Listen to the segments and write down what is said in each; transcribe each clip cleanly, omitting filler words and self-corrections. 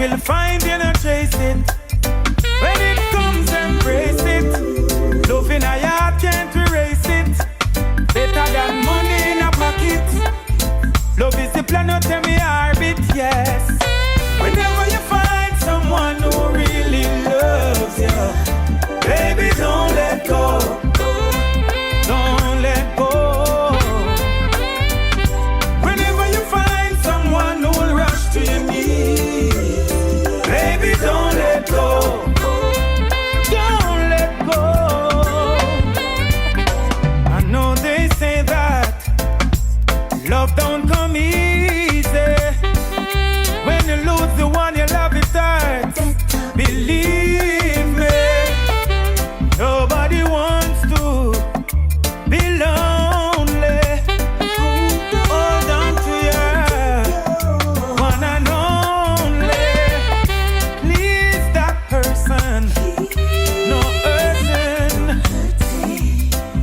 will find you and chase it. When it comes, embrace it. Love in a heart can't erase it. Better than money in a pocket. Love is the planet and me orbit, yes. Whenever you find someone who really loves you, baby, don't let go. Don't let go. Whenever you find someone who'll rush to your knees, baby, don't let go. Don't let go. I know they say that love don't come easy. When you lose the one you love, it hurts. Believe me, nobody wants to be lonely. Hold on to your one and only. Please that person, no hurting,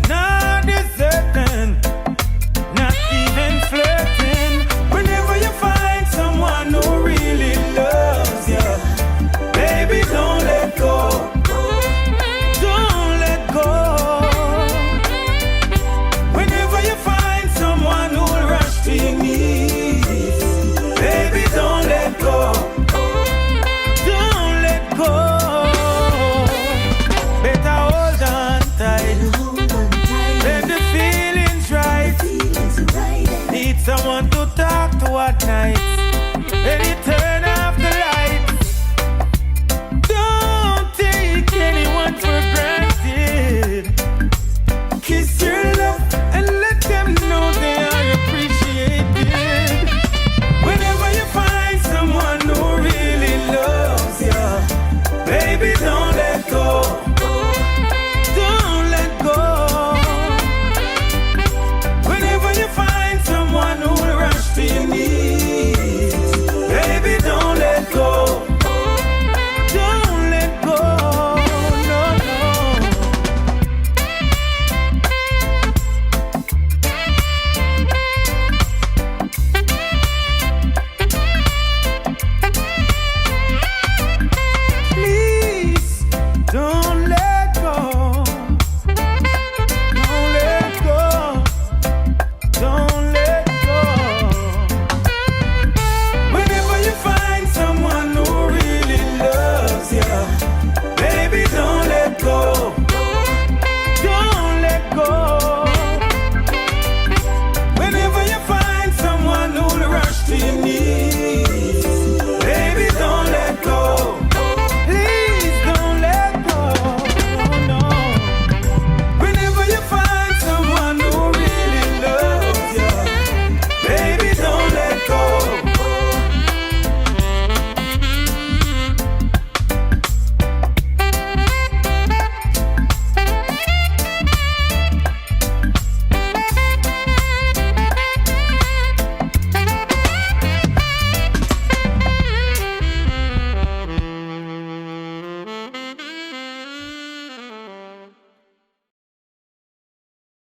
not deserting, not even flirting. Whenever you find someone who really loves you, baby, don't let go. Don't let go. Whenever you find someone who'll rush to your knees, baby, don't let go. Don't let go. Better hold on tight. Let the feelings right. Need someone to talk to at night. Let it turn